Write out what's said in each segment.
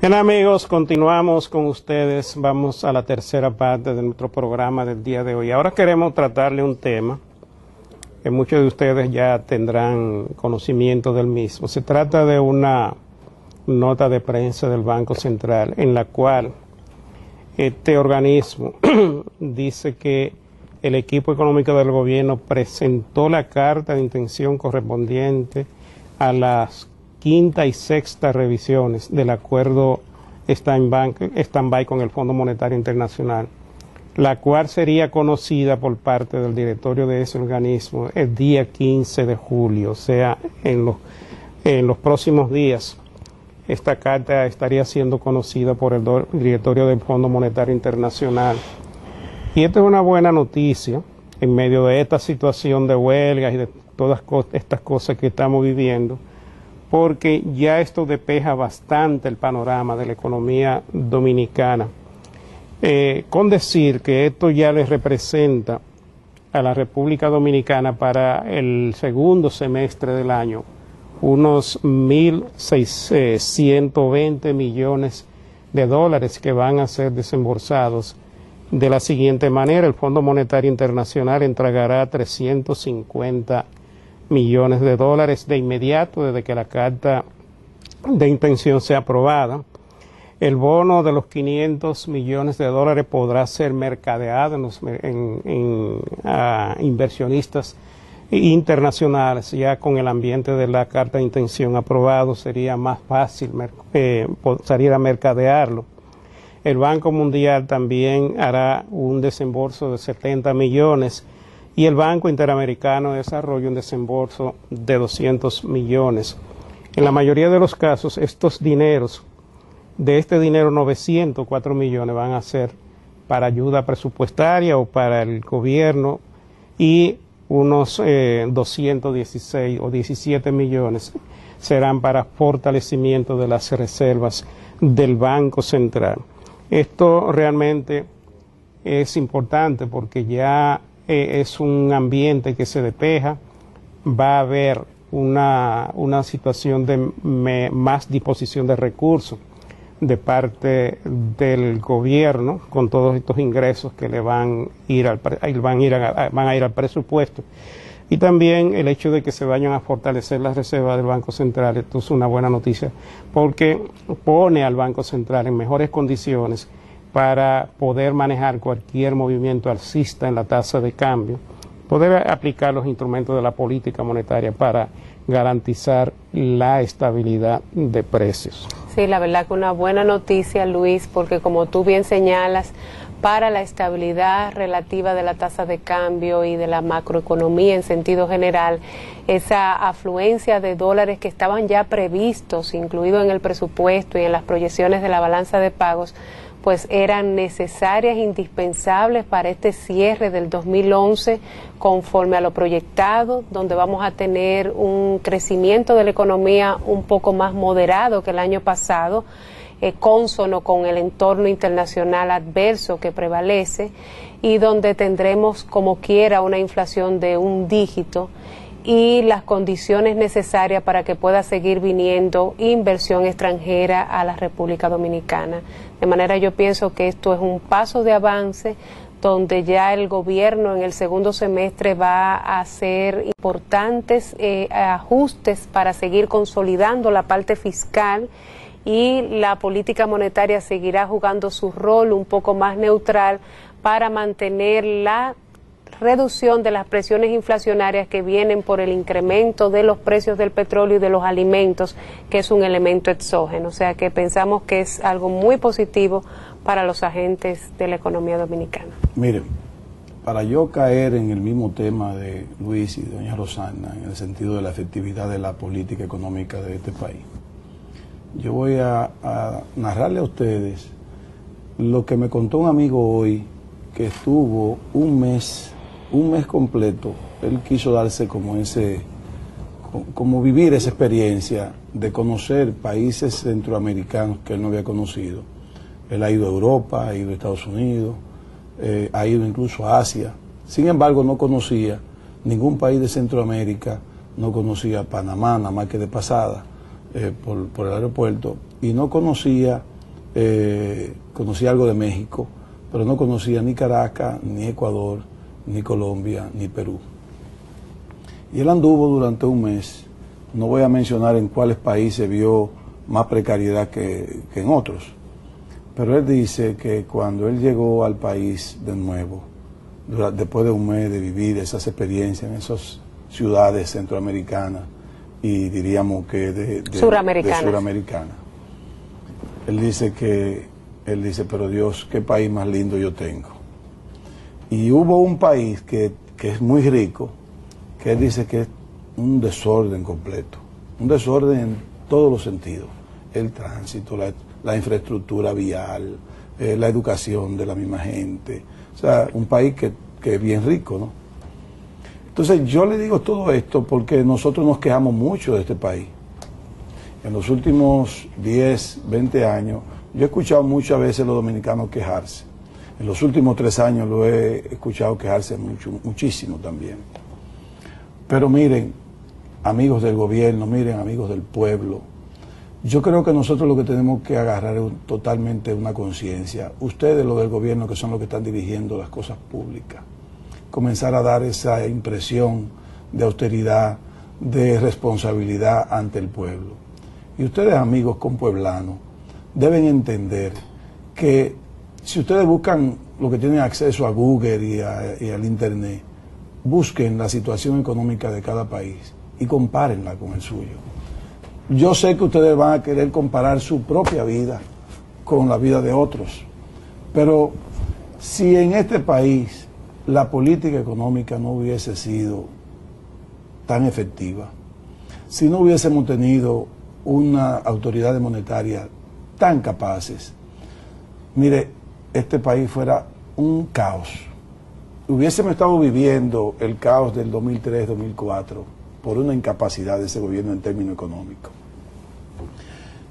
Bien amigos, continuamos con ustedes, vamos a la tercera parte de nuestro programa del día de hoy. Ahora queremos tratarle un tema que muchos de ustedes ya tendrán conocimiento del mismo. Se trata de una nota de prensa del Banco Central en la cual este organismo dice que el equipo económico del gobierno presentó la carta de intención correspondiente a las quinta y sexta revisiones del acuerdo stand-by con el Fondo Monetario Internacional, la cual sería conocida por parte del directorio de ese organismo el día 15 de julio, o sea, en los próximos días. Esta carta estaría siendo conocida por el directorio del Fondo Monetario Internacional. Y esta es una buena noticia en medio de esta situación de huelgas y de todas estas cosas que estamos viviendo, porque ya esto despeja bastante el panorama de la economía dominicana. Con decir que esto ya les representa a la República Dominicana para el segundo semestre del año unos 1.620 millones de dólares que van a ser desembolsados de la siguiente manera. El Fondo Monetario Internacional entregará 350 millones de dólares de inmediato desde que la carta de intención sea aprobada. El bono de los 500 millones de dólares podrá ser mercadeado a inversionistas internacionales. Ya con el ambiente de la carta de intención aprobado sería más fácil salir a mercadearlo. El Banco Mundial también hará un desembolso de 70 millones y el Banco Interamericano de Desarrollo un desembolso de 200 millones. En la mayoría de los casos, de este dinero 904 millones van a ser para ayuda presupuestaria o para el gobierno y unos 216 o 17 millones serán para fortalecimiento de las reservas del Banco Central. Esto realmente es importante porque ya es un ambiente que se despeja, va a haber una situación de más disposición de recursos de parte del gobierno con todos estos ingresos que le van a ir al presupuesto. Y también el hecho de que se vayan a fortalecer las reservas del Banco Central, esto es una buena noticia porque pone al Banco Central en mejores condiciones para poder manejar cualquier movimiento alcista en la tasa de cambio, poder aplicar los instrumentos de la política monetaria para garantizar la estabilidad de precios. Sí, la verdad que una buena noticia, Luis, porque como tú bien señalas, para la estabilidad relativa de la tasa de cambio y de la macroeconomía en sentido general, esa afluencia de dólares que estaban ya previstos, incluido en el presupuesto y en las proyecciones de la balanza de pagos, pues eran necesarias, indispensables para este cierre del 2011 conforme a lo proyectado, donde vamos a tener un crecimiento de la economía un poco más moderado que el año pasado, cónsono con el entorno internacional adverso que prevalece y donde tendremos como quiera una inflación de un dígito y las condiciones necesarias para que pueda seguir viniendo inversión extranjera a la República Dominicana. De manera yo pienso que esto es un paso de avance donde ya el gobierno en el segundo semestre va a hacer importantes ajustes para seguir consolidando la parte fiscal y la política monetaria seguirá jugando su rol un poco más neutral para mantener la reducción de las presiones inflacionarias que vienen por el incremento de los precios del petróleo y de los alimentos, que es un elemento exógeno. O sea que pensamos que es algo muy positivo para los agentes de la economía dominicana. Miren, para yo caer en el mismo tema de Luis y de doña Rosana, en el sentido de la efectividad de la política económica de este país, yo voy a narrarle a ustedes lo que me contó un amigo hoy, que estuvo un mes completo. Él quiso darse como vivir esa experiencia de conocer países centroamericanos que él no había conocido. Él ha ido a Europa, ha ido a Estados Unidos, ha ido incluso a Asia. Sin embargo, no conocía ningún país de Centroamérica no conocía Panamá, nada más que de pasada, por el aeropuerto, y no conocía, conocía algo de México, pero no conocía ni Caracas, ni Ecuador, ni Colombia, ni Perú. Y él anduvo durante un mes, no voy a mencionar en cuáles países vio más precariedad que en otros, pero él dice que cuando él llegó al país de nuevo, después de un mes de vivir esas experiencias en esas ciudades centroamericanas y diríamos que de suramericana, él dice, pero Dios, qué país más lindo yo tengo. Y hubo un país que es muy rico, que él dice que es un desorden completo, un desorden en todos los sentidos, el tránsito, la infraestructura vial, la educación de la misma gente, o sea, un país que es bien rico, ¿no? Entonces yo le digo todo esto porque nosotros nos quejamos mucho de este país. En los últimos 10, 20 años, yo he escuchado muchas veces a los dominicanos quejarse. En los últimos 3 años lo he escuchado quejarse muchísimo también. Pero miren, amigos del gobierno, miren, amigos del pueblo, yo creo que nosotros lo que tenemos que agarrar es totalmente una conciencia. Ustedes, los del gobierno, que son los que están dirigiendo las cosas públicas, comenzar a dar esa impresión de austeridad, de responsabilidad ante el pueblo. Y ustedes, amigos compueblanos, deben entender que si ustedes buscan lo que tienen acceso a Google y al Internet, busquen la situación económica de cada país y compárenla con el suyo. Yo sé que ustedes van a querer comparar su propia vida con la vida de otros, pero si en este país la política económica no hubiese sido tan efectiva, si no hubiésemos tenido una autoridad monetaria tan capaces, mire, este país fuera un caos. Hubiésemos estado viviendo el caos del 2003-2004 por una incapacidad de ese gobierno en términos económicos.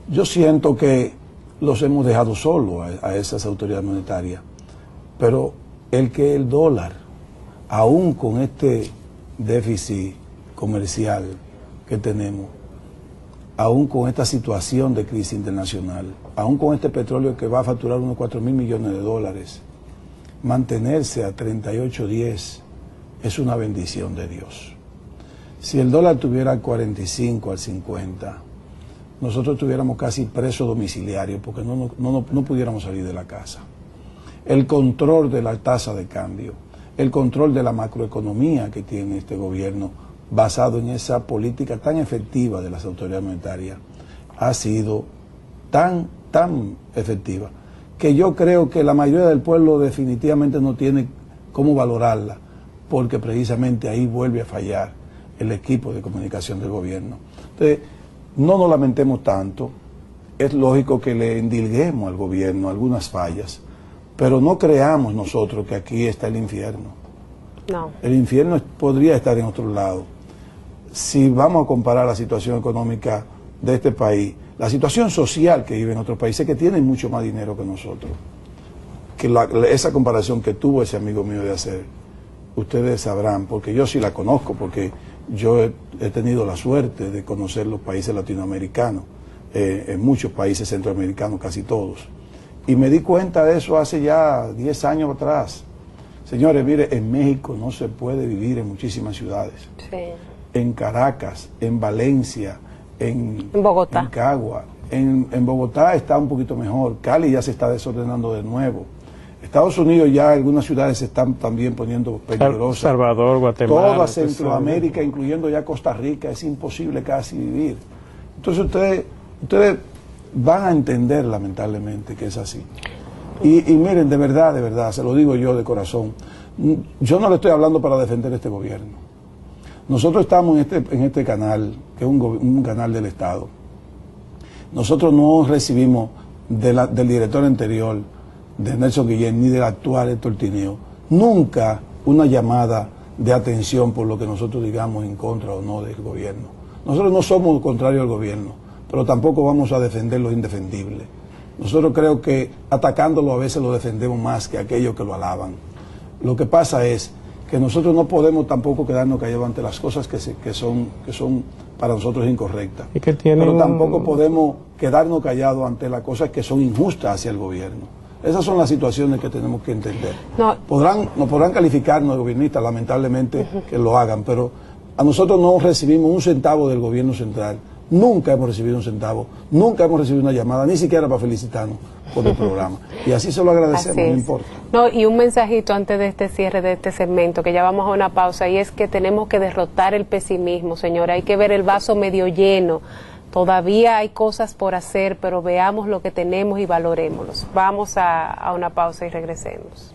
Yo siento que los hemos dejado solos a esas autoridades monetarias, pero el dólar, aún con este déficit comercial que tenemos, aún con esta situación de crisis internacional, aún con este petróleo que va a facturar unos 4.000 millones de dólares, mantenerse a 38.10 es una bendición de Dios. Si el dólar tuviera al 45, al 50, nosotros estuviéramos casi presos domiciliarios porque no pudiéramos salir de la casa. El control de la tasa de cambio, el control de la macroeconomía que tiene este gobierno basado en esa política tan efectiva de las autoridades monetarias ha sido tan efectiva que yo creo que la mayoría del pueblo definitivamente no tiene cómo valorarla, porque precisamente ahí vuelve a fallar el equipo de comunicación del gobierno. Entonces, no nos lamentemos tanto, es lógico que le endilguemos al gobierno algunas fallas, pero no creamos nosotros que aquí está el infierno. No. El infierno podría estar en otro lado. Si vamos a comparar la situación económica de este país, la situación social que vive en otros países que tienen mucho más dinero que nosotros, que esa comparación que tuvo ese amigo mío de hacer, ustedes sabrán, porque yo sí la conozco, porque yo he tenido la suerte de conocer los países latinoamericanos, en muchos países centroamericanos, casi todos, y me di cuenta de eso hace ya 10 años atrás. Señores, mire, en México no se puede vivir en muchísimas ciudades. Sí. En Caracas, en Valencia, en Bogotá. En Cagua. En Bogotá está un poquito mejor. Cali ya se está desordenando de nuevo. Estados Unidos ya algunas ciudades se están también poniendo peligrosas. Salvador, Guatemala. Toda Centroamérica, incluyendo ya Costa Rica, es imposible casi vivir. Entonces ustedes van a entender lamentablemente que es así. Y miren, de verdad, se lo digo yo de corazón, yo no le estoy hablando para defender este gobierno. Nosotros estamos en este canal, que es un canal del Estado. Nosotros no recibimos del director anterior, de Nelson Guillén, ni del actual Héctor Tineo, nunca una llamada de atención por lo que nosotros digamos en contra o no del gobierno. Nosotros no somos contrarios al gobierno, pero tampoco vamos a defender lo indefendible. Nosotros creo que atacándolo a veces lo defendemos más que aquellos que lo alaban. Lo que pasa es que nosotros no podemos tampoco quedarnos callados ante las cosas que son para nosotros incorrectas. Y que tienen... Pero tampoco podemos quedarnos callados ante las cosas que son injustas hacia el gobierno. Esas son las situaciones que tenemos que entender. No. Nos podrán calificarnos de gobiernistas, lamentablemente, que lo hagan, pero a nosotros no recibimos un centavo del gobierno central. Nunca hemos recibido un centavo, nunca hemos recibido una llamada, ni siquiera para felicitarnos por el programa. Y así se lo agradecemos, no importa. No, y un mensajito antes de este cierre de este segmento, que ya vamos a una pausa, y es que tenemos que derrotar el pesimismo, señora. Hay que ver el vaso medio lleno. Todavía hay cosas por hacer, pero veamos lo que tenemos y valorémoslos. Vamos a una pausa y regresemos.